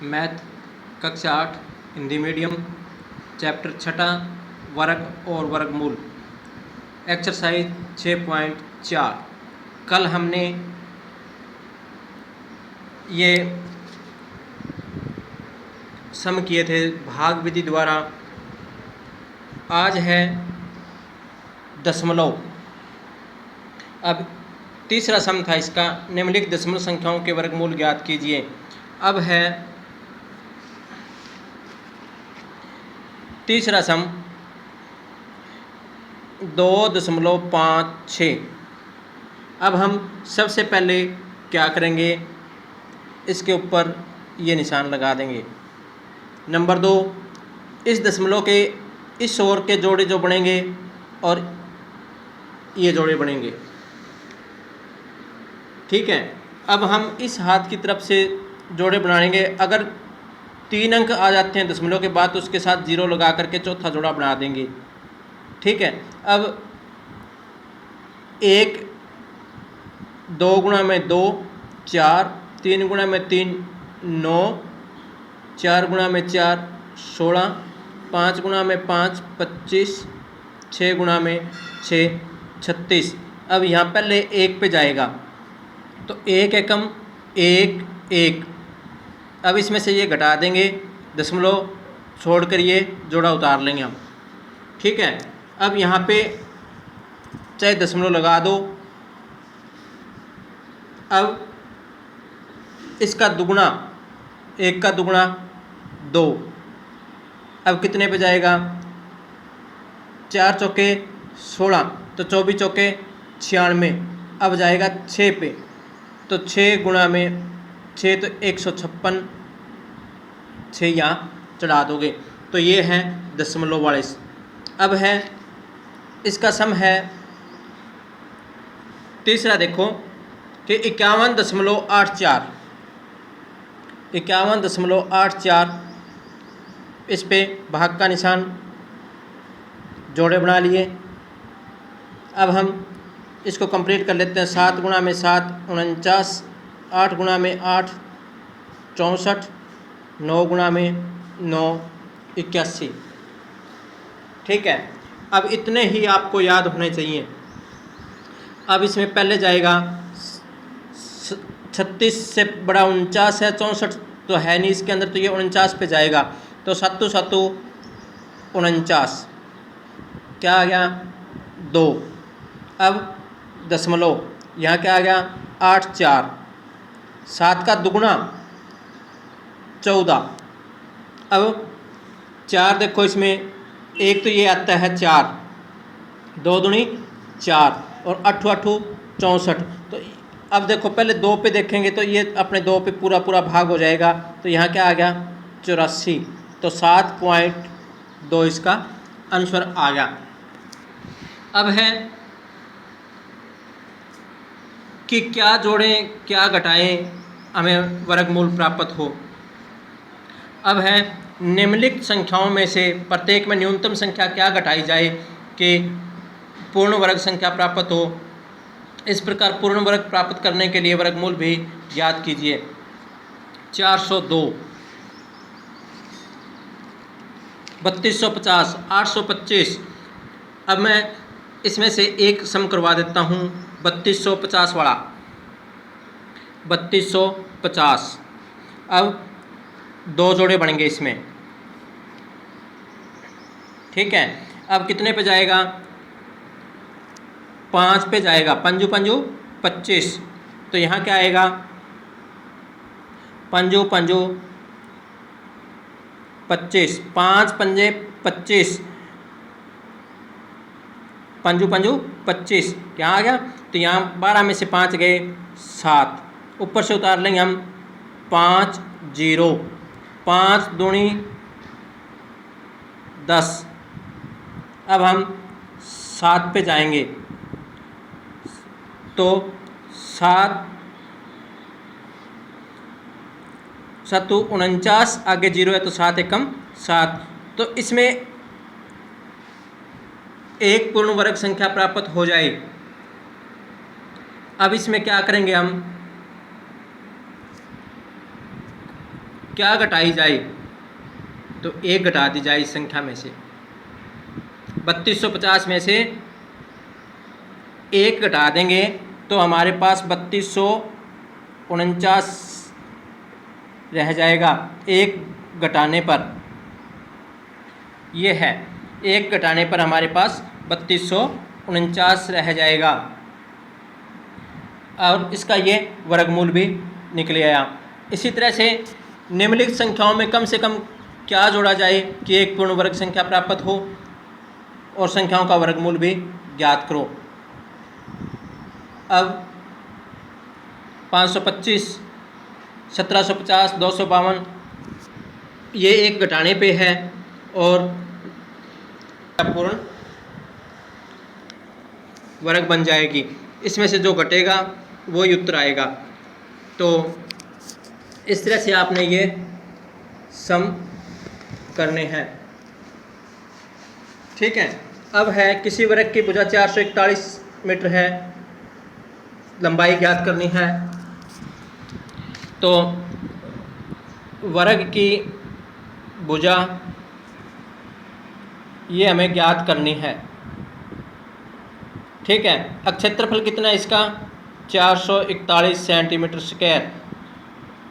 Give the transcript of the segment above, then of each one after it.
Math कक्षा 8 Hindi medium chapter छठा वर्ग और वर्गमूल एक्सरसाइज 6.4। कल हमने ये सम किए थे भाग विधि द्वारा। आज है दशमलव। अब तीसरा सम था इसका, निम्नलिखित दशमलव संख्याओं के वर्गमूल ज्ञात कीजिए। अब है तीसरा सम 2.56। अब हम सबसे पहले क्या करेंगे, इसके ऊपर ये निशान लगा देंगे। नंबर 2, इस दशमलव के इस ओर के जोड़े जो बनेंगे और ये जोड़े बनेंगे, ठीक है। अब हम इस हाथ की तरफ से जोड़े बनाएंगे। अगर 3 अंक आ जाते हैं दशमलव के बाद तो उसके साथ 0 लगा करके चौथा जोड़ा बना देंगे, ठीक है। अब 1 2 गुणा में 2 4, 3 गुणा में 3 9, 4 गुणा में 4 16, 5 गुणा में 5 25, 6 गुणा में 6 36। अब यहाँ पहले 1 पे जाएगा तो 1 एकम 1 1। अब इसमें से ये घटा देंगे, दशमलव छोड़कर ये जोड़ा उतार लेंगे हम, ठीक है। अब यहाँ पे चाहे दशमलव लगा दो। अब इसका दुगुना, 1 का दुगुना 2। अब कितने पे जाएगा, 4 चौके 16 तो 24 चौके 96। अब जाएगा 6 पे तो 6 गुणा में 6 तो 156, 6 यहाँ चढ़ा दोगे तो ये है दशमलव वाले। अब है इसका सम है तीसरा, देखो कि 51.84। 51.84, इस पे भाग का निशान, जोड़े बना लिए। अब हम इसको कंप्लीट कर लेते हैं। 7 गुणा में 7 49, 8 गुणा में 8 64, 9 गुणा में 9 81, ठीक है। अब इतने ही आपको याद होने चाहिए। अब इसमें पहले जाएगा 36 से बड़ा 49 है, 64 तो है नहीं इसके अंदर, तो ये 49 पे जाएगा तो 7 7 49, क्या आ गया 2। अब दशमलव यहाँ क्या आ गया 8 4, 7 का दुगुना 14। अब 4 देखो, इसमें एक तो ये आता है 4, 2 दूनी 4 और 8 8 64। तो अब देखो पहले 2 पे देखेंगे तो ये अपने 2 पे पूरा पूरा भाग हो जाएगा, तो यहाँ क्या आ गया 84, तो 7.2 इसका आंसर आ गया। अब है कि क्या जोड़ें क्या घटाएं हमें वर्गमूल प्राप्त हो। अब है निम्नलिखित संख्याओं में से प्रत्येक में न्यूनतम संख्या क्या घटाई जाए कि पूर्ण वर्ग संख्या प्राप्त हो। इस प्रकार पूर्ण वर्ग प्राप्त करने के लिए वर्गमूल भी याद कीजिए। 402, 3250, 825। अब मैं इसमें से एक सम करवा देता हूँ, 3250 वाला, 3250। अब 2 जोड़े बनेंगे इसमें, ठीक है। अब कितने पे जाएगा, 5 पे जाएगा, 5 5 25, तो यहाँ क्या आएगा 5 5 25, 5 5 25, 5 5 25, यहाँ आ गया। तो यहाँ 12 में से 5 गए 7, ऊपर से उतार लेंगे हम 5 0, 5 दूनी 10। अब हम 7 पे जाएंगे तो 7 7 49, आगे 0 है तो 7 एकम 7। तो इसमें एक पूर्ण वर्ग संख्या प्राप्त हो जाए। अब इसमें क्या करेंगे हम, क्या घटाई जाए, तो 1 घटा दी जाए इस संख्या में से। 3250 में से 1 घटा देंगे तो हमारे पास 3249 रह जाएगा। 1 घटाने पर ये है, 1 घटाने पर हमारे पास 3249 रह जाएगा और इसका ये वर्गमूल भी निकल आया। इसी तरह से निम्नलिखित संख्याओं में कम से कम क्या जोड़ा जाए कि एक पूर्ण वर्ग संख्या प्राप्त हो, और संख्याओं का वर्गमूल भी ज्ञात करो। अब 525, 1750, 252 ये 1 घटाने पे है और पूर्ण वर्ग बन जाएगी। इसमें से जो घटेगा वो ही उत्तर आएगा। तो इस तरह से आपने ये सम करने हैं। ठीक है। अब है किसी वर्ग की भुजा 441 मीटर है, लंबाई ज्ञात करनी है। तो वर्ग की भुजा ये हमें ज्ञात करनी है। ठीक है। अब क्षेत्रफल कितना है इसका, 441 सेंटीमीटर स्क्वायर।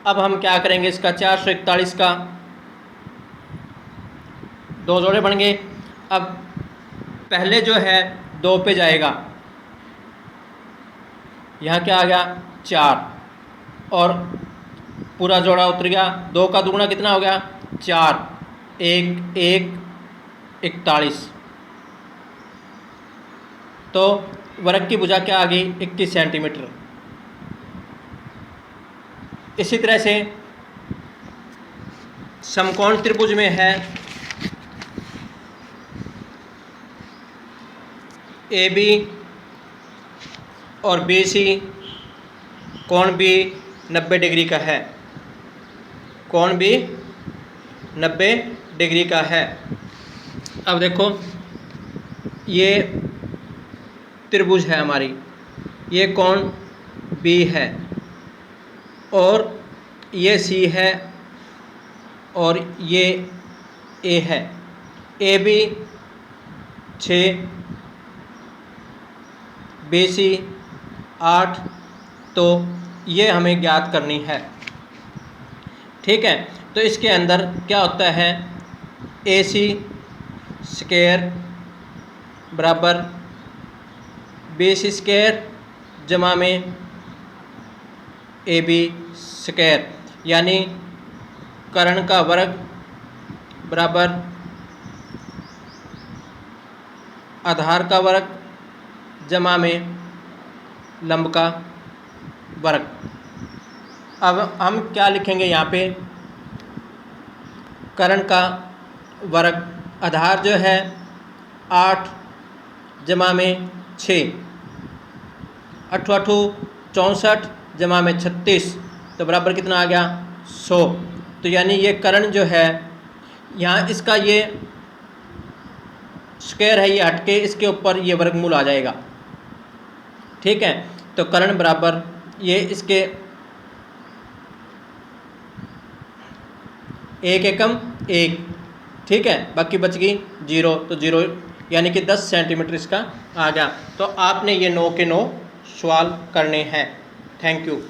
अब हम क्या करेंगे, इसका 441 का 2 जोड़े बन गए। अब पहले जो है 2 पे जाएगा, यहाँ क्या आ गया 4, और पूरा जोड़ा उतर गया। 2 का दुगुना कितना हो गया 4, 1 1 41। तो वर्ग की भुजा क्या आ गई 21 सेंटीमीटर। इसी तरह से समकोण त्रिभुज में है AB और BC, कोण भी 90 डिग्री का है, कोण भी 90 डिग्री का है। अब देखो ये त्रिभुज है हमारी, ये कोण B है और ये C है और ये A है। AB 6, BC 8, तो ये हमें ज्ञात करनी है। ठीक है। तो इसके अंदर क्या होता है, AC स्क्वायर बराबर BC स्क्वायर जमा में AB स्क्वायर, यानी कर्ण का वर्ग बराबर आधार का वर्ग जमा में लंब का वर्ग। अब हम क्या लिखेंगे यहाँ पे, कर्ण का वर्ग, आधार जो है 8 जमा में 6, 8 8 64 जमा में 36, तो बराबर कितना आ गया 100। तो यानी ये कर्ण जो है यहाँ इसका ये स्क्वायर है, ये हटके इसके ऊपर ये वर्गमूल आ जाएगा। ठीक है। तो कर्ण बराबर ये इसके 1 एकम 1, ठीक है, बाकी बच गई 0, तो 0 यानी कि 10 सेंटीमीटर इसका आ गया। तो आपने ये 9 के 9 सवाल करने हैं। Thank you.